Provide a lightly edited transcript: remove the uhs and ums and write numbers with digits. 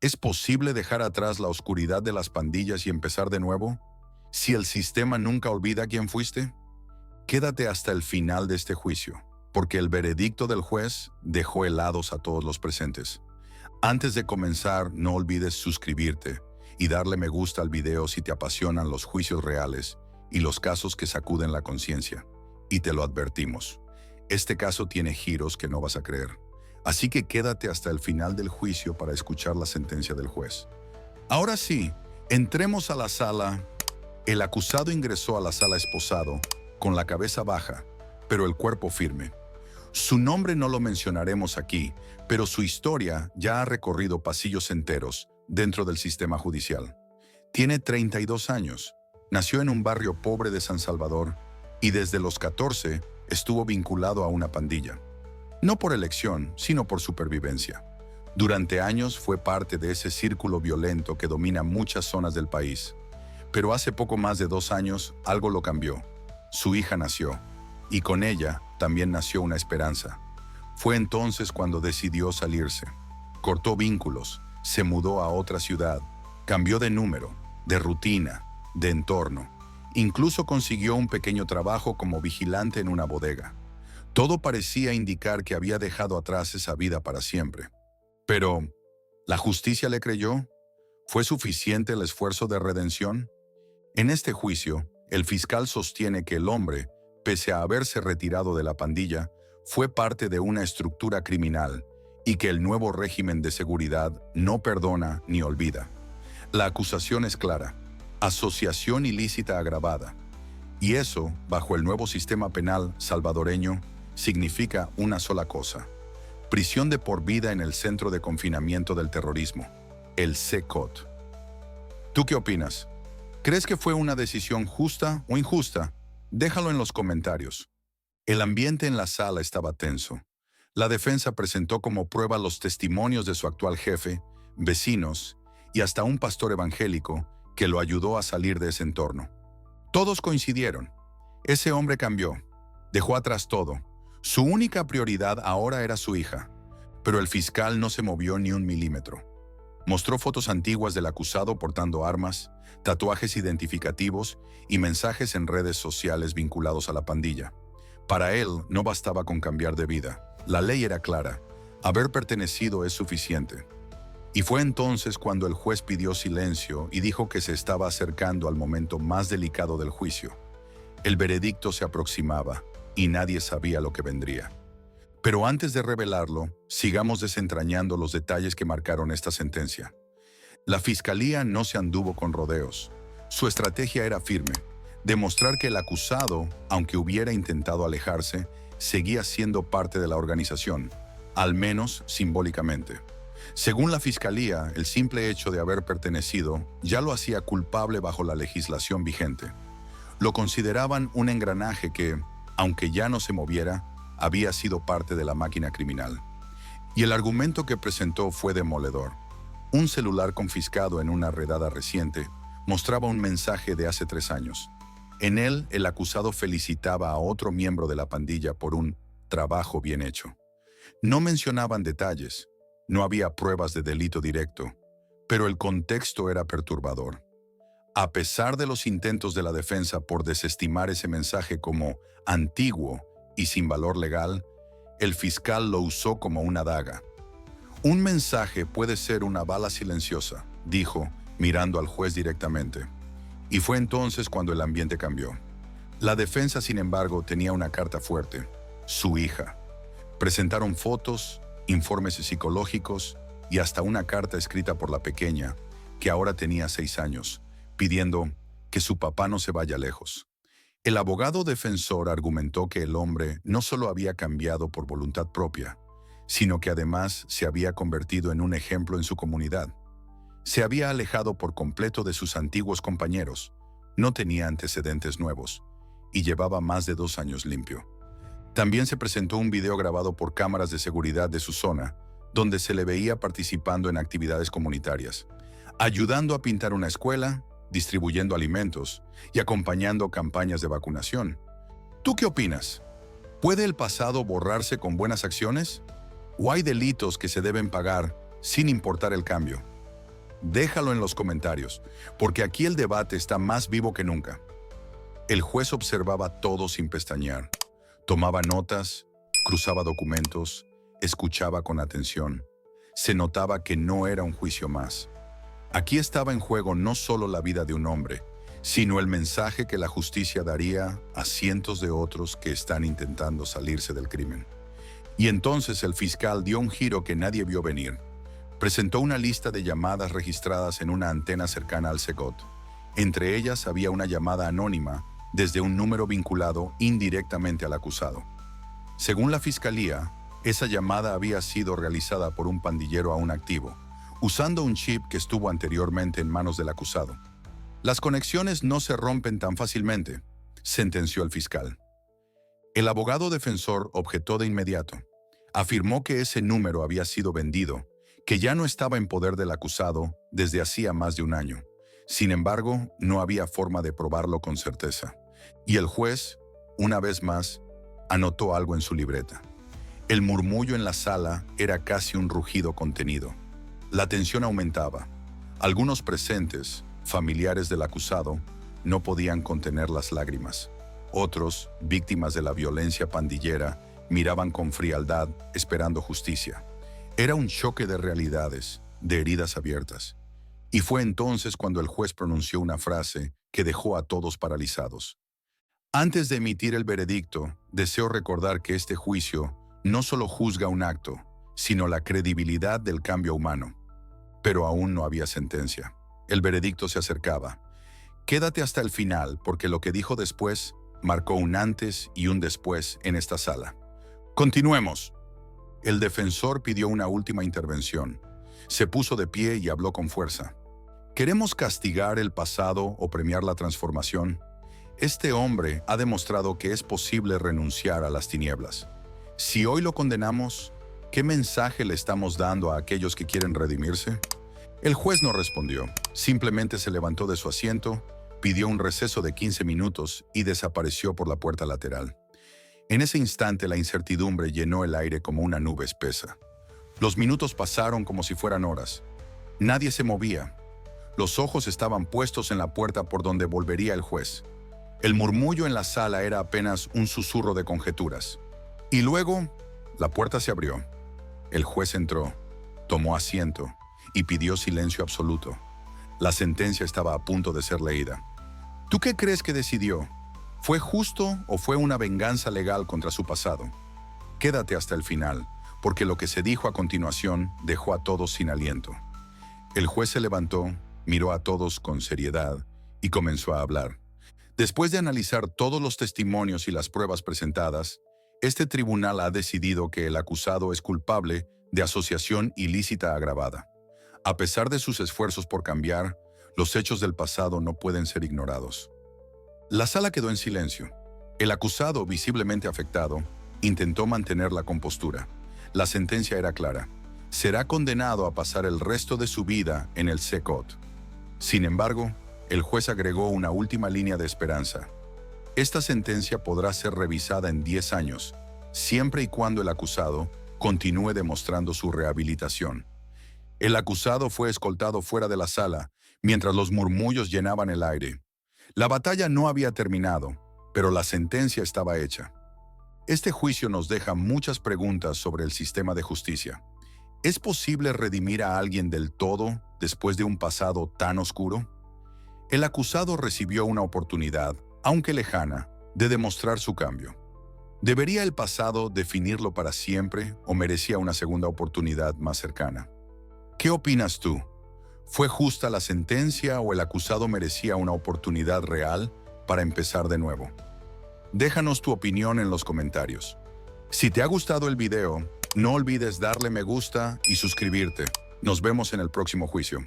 ¿Es posible dejar atrás la oscuridad de las pandillas y empezar de nuevo? Si el sistema nunca olvida quién fuiste, quédate hasta el final de este juicio, porque el veredicto del juez dejó helados a todos los presentes. Antes de comenzar, no olvides suscribirte y darle me gusta al video si te apasionan los juicios reales y los casos que sacuden la conciencia. Y te lo advertimos, este caso tiene giros que no vas a creer. Así que quédate hasta el final del juicio para escuchar la sentencia del juez. Ahora sí, entremos a la sala. El acusado ingresó a la sala esposado, con la cabeza baja, pero el cuerpo firme. Su nombre no lo mencionaremos aquí, pero su historia ya ha recorrido pasillos enteros dentro del sistema judicial. Tiene 32 años, nació en un barrio pobre de San Salvador y desde los 14 estuvo vinculado a una pandilla. No por elección, sino por supervivencia. Durante años fue parte de ese círculo violento que domina muchas zonas del país. Pero hace poco más de 2 años algo lo cambió. Su hija nació, y con ella también nació una esperanza. Fue entonces cuando decidió salirse. Cortó vínculos, se mudó a otra ciudad, cambió de número, de rutina, de entorno. Incluso consiguió un pequeño trabajo como vigilante en una bodega. Todo parecía indicar que había dejado atrás esa vida para siempre. Pero, ¿la justicia le creyó? ¿Fue suficiente el esfuerzo de redención? En este juicio, el fiscal sostiene que el hombre, pese a haberse retirado de la pandilla, fue parte de una estructura criminal y que el nuevo régimen de seguridad no perdona ni olvida. La acusación es clara: asociación ilícita agravada. Y eso, bajo el nuevo sistema penal salvadoreño, significa una sola cosa: prisión de por vida en el Centro de Confinamiento del Terrorismo, el CECOT. ¿Tú qué opinas? ¿Crees que fue una decisión justa o injusta? Déjalo en los comentarios. El ambiente en la sala estaba tenso. La defensa presentó como prueba los testimonios de su actual jefe, vecinos y hasta un pastor evangélico que lo ayudó a salir de ese entorno. Todos coincidieron. Ese hombre cambió, dejó atrás todo. Su única prioridad ahora era su hija, pero el fiscal no se movió ni un milímetro. Mostró fotos antiguas del acusado portando armas, tatuajes identificativos y mensajes en redes sociales vinculados a la pandilla. Para él no bastaba con cambiar de vida. La ley era clara: haber pertenecido es suficiente. Y fue entonces cuando el juez pidió silencio y dijo que se estaba acercando al momento más delicado del juicio. El veredicto se aproximaba y nadie sabía lo que vendría. Pero antes de revelarlo, sigamos desentrañando los detalles que marcaron esta sentencia. La fiscalía no se anduvo con rodeos. Su estrategia era firme: demostrar que el acusado, aunque hubiera intentado alejarse, seguía siendo parte de la organización, al menos simbólicamente. Según la fiscalía, el simple hecho de haber pertenecido ya lo hacía culpable bajo la legislación vigente. Lo consideraban un engranaje que, aunque ya no se moviera, había sido parte de la máquina criminal. Y el argumento que presentó fue demoledor. Un celular confiscado en una redada reciente mostraba un mensaje de hace 3 años. En él, el acusado felicitaba a otro miembro de la pandilla por un trabajo bien hecho. No mencionaban detalles, no había pruebas de delito directo, pero el contexto era perturbador. A pesar de los intentos de la defensa por desestimar ese mensaje como antiguo y sin valor legal, el fiscal lo usó como una daga. Un mensaje puede ser una bala silenciosa, dijo, mirando al juez directamente. Y fue entonces cuando el ambiente cambió. La defensa, sin embargo, tenía una carta fuerte: su hija. Presentaron fotos, informes psicológicos y hasta una carta escrita por la pequeña, que ahora tenía 6 años, pidiendo que su papá no se vaya lejos. El abogado defensor argumentó que el hombre no solo había cambiado por voluntad propia, sino que además se había convertido en un ejemplo en su comunidad. Se había alejado por completo de sus antiguos compañeros, no tenía antecedentes nuevos y llevaba más de 2 años limpio. También se presentó un video grabado por cámaras de seguridad de su zona, donde se le veía participando en actividades comunitarias, ayudando a pintar una escuela, distribuyendo alimentos y acompañando campañas de vacunación. ¿Tú qué opinas? ¿Puede el pasado borrarse con buenas acciones? ¿O hay delitos que se deben pagar sin importar el cambio? Déjalo en los comentarios, porque aquí el debate está más vivo que nunca. El juez observaba todo sin pestañear. Tomaba notas, cruzaba documentos, escuchaba con atención. Se notaba que no era un juicio más. Aquí estaba en juego no solo la vida de un hombre, sino el mensaje que la justicia daría a cientos de otros que están intentando salirse del crimen. Y entonces el fiscal dio un giro que nadie vio venir. Presentó una lista de llamadas registradas en una antena cercana al Segot. Entre ellas había una llamada anónima desde un número vinculado indirectamente al acusado. Según la fiscalía, esa llamada había sido realizada por un pandillero aún activo, usando un chip que estuvo anteriormente en manos del acusado. Las conexiones no se rompen tan fácilmente, sentenció el fiscal. El abogado defensor objetó de inmediato. Afirmó que ese número había sido vendido, que ya no estaba en poder del acusado desde hacía más de un año. Sin embargo, no había forma de probarlo con certeza. Y el juez, una vez más, anotó algo en su libreta. El murmullo en la sala era casi un rugido contenido. La tensión aumentaba. Algunos presentes, familiares del acusado, no podían contener las lágrimas. Otros, víctimas de la violencia pandillera, miraban con frialdad, esperando justicia. Era un choque de realidades, de heridas abiertas. Y fue entonces cuando el juez pronunció una frase que dejó a todos paralizados. Antes de emitir el veredicto, deseo recordar que este juicio no solo juzga un acto, sino la credibilidad del cambio humano. Pero aún no había sentencia. El veredicto se acercaba. Quédate hasta el final, porque lo que dijo después marcó un antes y un después en esta sala. Continuemos. El defensor pidió una última intervención. Se puso de pie y habló con fuerza. ¿Queremos castigar el pasado o premiar la transformación? Este hombre ha demostrado que es posible renunciar a las tinieblas. Si hoy lo condenamos, ¿qué mensaje le estamos dando a aquellos que quieren redimirse? El juez no respondió. Simplemente se levantó de su asiento, pidió un receso de 15 minutos y desapareció por la puerta lateral. En ese instante la incertidumbre llenó el aire como una nube espesa. Los minutos pasaron como si fueran horas. Nadie se movía. Los ojos estaban puestos en la puerta por donde volvería el juez. El murmullo en la sala era apenas un susurro de conjeturas. Y luego, la puerta se abrió. El juez entró, tomó asiento y pidió silencio absoluto. La sentencia estaba a punto de ser leída. ¿Tú qué crees que decidió? ¿Fue justo o fue una venganza legal contra su pasado? Quédate hasta el final, porque lo que se dijo a continuación dejó a todos sin aliento. El juez se levantó, miró a todos con seriedad y comenzó a hablar. Después de analizar todos los testimonios y las pruebas presentadas, este tribunal ha decidido que el acusado es culpable de asociación ilícita agravada. A pesar de sus esfuerzos por cambiar, los hechos del pasado no pueden ser ignorados. La sala quedó en silencio. El acusado, visiblemente afectado, intentó mantener la compostura. La sentencia era clara. Será condenado a pasar el resto de su vida en el Segot. Sin embargo, el juez agregó una última línea de esperanza. Esta sentencia podrá ser revisada en 10 años, siempre y cuando el acusado continúe demostrando su rehabilitación. El acusado fue escoltado fuera de la sala, mientras los murmullos llenaban el aire. La batalla no había terminado, pero la sentencia estaba hecha. Este juicio nos deja muchas preguntas sobre el sistema de justicia. ¿Es posible redimir a alguien del todo después de un pasado tan oscuro? El acusado recibió una oportunidad, aunque lejana, de demostrar su cambio. ¿Debería el pasado definirlo para siempre o merecía una segunda oportunidad más cercana? ¿Qué opinas tú? ¿Fue justa la sentencia o el acusado merecía una oportunidad real para empezar de nuevo? Déjanos tu opinión en los comentarios. Si te ha gustado el video, no olvides darle me gusta y suscribirte. Nos vemos en el próximo juicio.